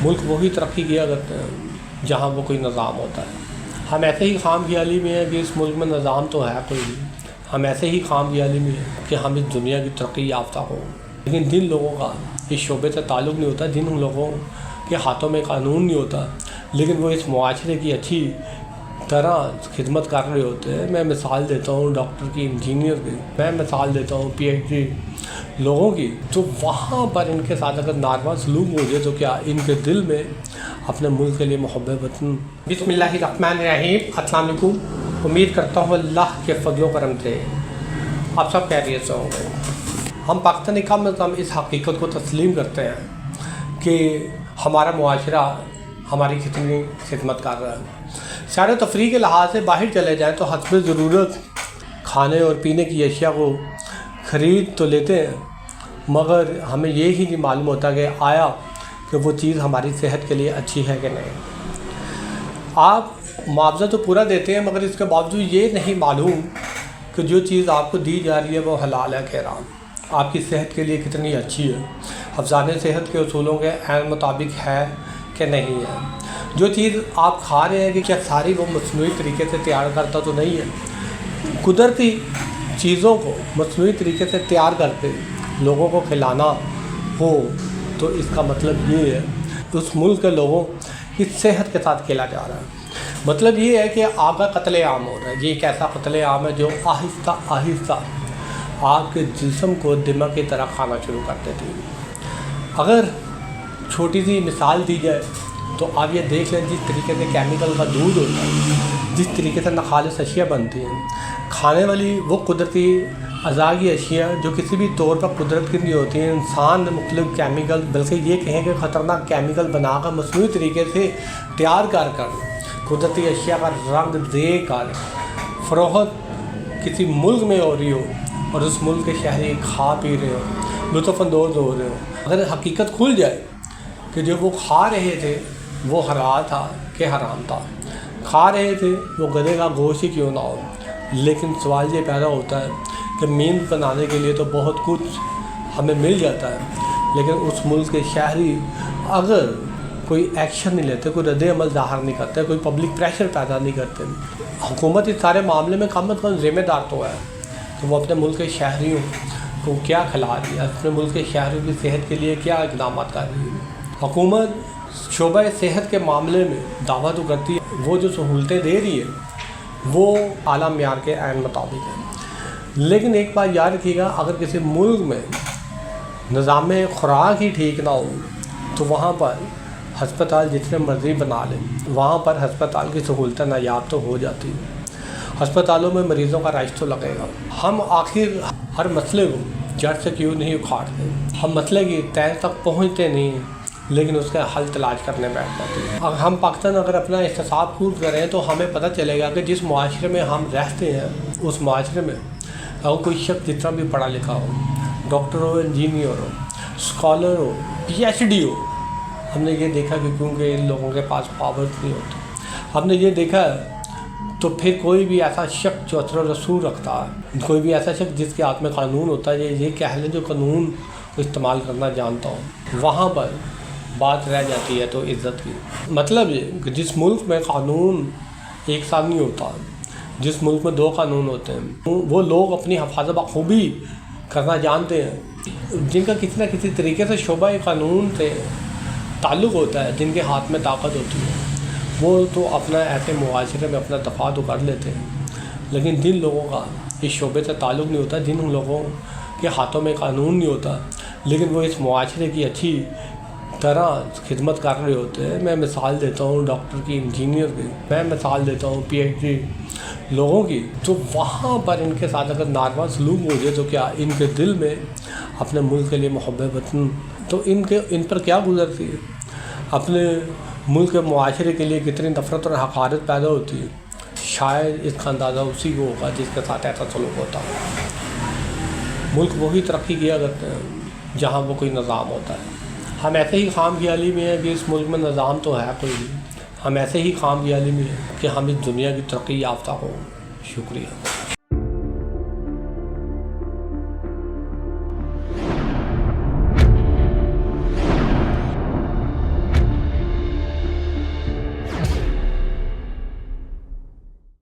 ملک وہی ترقی کیا کرتے ہیں جہاں وہ کوئی نظام ہوتا ہے۔ ہم ایسے ہی خام خیالی میں ہیں کہ اس ملک میں نظام تو ہے کوئی نہیں، ہم ایسے ہی خام خیالی میں ہیں کہ ہم اس دنیا کی ترقی یافتہ ہوں، لیکن جن لوگوں کا اس شعبے سے تعلق نہیں ہوتا، جن لوگوں کے ہاتھوں میں قانون نہیں ہوتا، لیکن وہ اس معاشرے کی اچھی طرح خدمت کر رہے ہوتے ہیں۔ میں مثال دیتا ہوں ڈاکٹر کی، انجینئر کی، میں مثال دیتا ہوں پی ایچ ڈی لوگوں کی، تو وہاں پر ان کے ساتھ اگر ناروا سلوک ہو جائے تو کیا ان کے دل میں اپنے ملک کے لیے محبت وطن۔ بسم اللہ الرحمن الرحیم۔ السلام علیکم۔ امید کرتا ہوں اللہ کے فضل و کرم سے آپ سب خیریت سے ہوں گے۔ ہم پاکستانی کم از کم اس حقیقت کو تسلیم کرتے ہیں کہ ہمارا معاشرہ ہماری کتنی خدمت کر رہا ہے۔ سیر و تفریح کے لحاظ سے باہر چلے جائیں تو حسب ضرورت کھانے اور پینے کی اشیاء کو خرید تو لیتے ہیں، مگر ہمیں یہ ہی نہیں معلوم ہوتا کہ آیا کہ وہ چیز ہماری صحت کے لیے اچھی ہے کہ نہیں۔ آپ معاوضہ تو پورا دیتے ہیں، مگر اس کے باوجود یہ نہیں معلوم کہ جو چیز آپ کو دی جا رہی ہے وہ حلال ہے کہ حرام، آپ کی صحت کے لیے کتنی اچھی ہے، حفظان صحت کے اصولوں کے عین مطابق ہے کہ نہیں ہے۔ جو چیز آپ کھا رہے ہیں کہ کیا ساری وہ مصنوعی طریقے سے تیار کرتا تو نہیں ہے۔ قدرتی چیزوں کو مصنوعی طریقے سے تیار کر کے لوگوں کو کھلانا ہو تو اس کا مطلب یہ ہے اس ملک کے لوگوں کی صحت کے ساتھ کھیلا جا رہا ہے۔ مطلب یہ ہے کہ آپ کا قتل عام ہو رہا ہے۔ یہ ایک ایسا قتل عام ہے جو آہستہ آہستہ آپ کے جسم کو دماغ کی طرح کھانا شروع کر دیتی ہے۔ اگر چھوٹی سی مثال دی جائے تو آپ یہ دیکھ لیں، جس طریقے سے کیمیکل کا دودھ ہوتا ہے، جس طریقے سے ناخالص اشیاء بنتی ہیں، کھانے والی وہ قدرتی اعضاء کی اشیاء جو کسی بھی طور پر قدرت کی نہیں ہوتی ہیں، انسان نے مختلف کیمیکل، بلکہ یہ کہیں کہ خطرناک کیمیکل بنا کر مصنوعی طریقے سے تیار کر قدرتی اشیاء کا رنگ دے کر فروخت کسی ملک میں ہو رہی ہو اور اس ملک کے شہری کھا پی رہے ہو، لطف اندوز ہو رہے ہو۔ اگر حقیقت کھل جائے کہ جو وہ کھا رہے تھے وہ حلال تھا کہ حرام تھا، کھا رہے تھے وہ گدھے کا گوشت ہی کیوں نہ ہو، لیکن سوال یہ پیدا ہوتا ہے کہ مینز بنانے کے لیے تو بہت کچھ ہمیں مل جاتا ہے، لیکن اس ملک کے شہری اگر کوئی ایکشن نہیں لیتے، کوئی رد عمل ظاہر نہیں کرتے، کوئی پبلک پریشر پیدا نہیں کرتے، حکومت اس سارے معاملے میں کم از کم ذمہ دار تو ہے کہ وہ اپنے ملک کے شہریوں کو کیا کھلا رہی ہے، اپنے ملک کے شہریوں کی صحت کے لیے کیا اقدامات کر رہی ہے۔ حکومت شعبہ صحت کے معاملے میں دعویٰ تو کرتی ہے، وہ جو سہولتیں دے رہی ہے وہ اعلیٰ معیار کے عین مطابق ہے، لیکن ایک بات یاد رکھیے گا، اگر کسی ملک میں نظام خوراک ہی ٹھیک نہ ہو تو وہاں پر ہسپتال جتنے مرضی بنا لیں، وہاں پر ہسپتال کی سہولتیں نایاب تو ہو جاتی ہیں، ہسپتالوں میں مریضوں کا رش تو لگے گا۔ ہم آخر ہر مسئلے کو جڑ سے کیوں نہیں اکھاڑتے، ہم مسئلے کی تہ تک پہنچتے نہیں، لیکن اس کا حل تلاش کرنے بیٹھ جاتے ہیں۔ اگر ہم پاکستان اگر اپنا احتساب خود کریں تو ہمیں پتہ چلے گا کہ جس معاشرے میں ہم رہتے ہیں اس معاشرے میں اگر کوئی شخص جتنا بھی پڑھا لکھا ہو، ڈاکٹر ہو، انجینئر ہو، اسکالر ہو، پی ایچ ڈی ہو، ہم نے یہ دیکھا کہ کیونکہ ان لوگوں کے پاس پاور نہیں ہوتی، ہم نے یہ دیکھا تو پھر کوئی بھی ایسا شخص جو اثر و رسول رکھتا ہے، کوئی بھی ایسا شخص جس کے ہاتھ میں قانون ہوتا ہے، یہ کہہ لیں جو قانون کو استعمال کرنا جانتا ہو، وہاں پر بات رہ جاتی ہے تو عزت کی۔ مطلب یہ کہ جس ملک میں قانون ایک ساتھ نہیں ہوتا، جس ملک میں دو قانون ہوتے ہیں، وہ لوگ اپنی حفاظت بخوبی کرنا جانتے ہیں، جن کا کسی نہ کسی طریقے سے شعبہ قانون سے تعلق ہوتا ہے، جن کے ہاتھ میں طاقت ہوتی ہے، وہ تو اپنا ایسے معاشرے میں اپنا دفاع تو کر لیتے ہیں، لیکن جن لوگوں کا اس شعبے سے تعلق نہیں ہوتا، جن لوگوں کے ہاتھوں میں قانون نہیں ہوتا، لیکن وہ اس معاشرے کی اچھی طرح خدمت کر رہے ہوتے ہیں۔ میں مثال دیتا ہوں ڈاکٹر کی، انجینئر کی، میں مثال دیتا ہوں پی ایچ ڈی لوگوں کی، تو وہاں پر ان کے ساتھ اگر ناروا سلوک ہو جائے تو کیا ان کے دل میں اپنے ملک کے لیے محبت وطن تو ان پر کیا گزرتی ہے، اپنے ملک کے معاشرے کے لیے کتنی نفرت اور حقارت پیدا ہوتی ہے۔ شاید اس کا اندازہ اسی کو ہوگا جس کے ساتھ ایسا سلوک ہوتا ہے۔ ملک وہی ترقی کیا کرتے ہیں جہاں وہ کوئی نظام ہوتا ہے۔ ہم ایسے ہی خام خیالی میں ہیں کہ اس ملک میں نظام تو ہے کوئی نہیں، ہم ایسے ہی خام خیالی میں ہیں کہ ہم اس دنیا کی ترقی یافتہ ہوں۔ شکریہ۔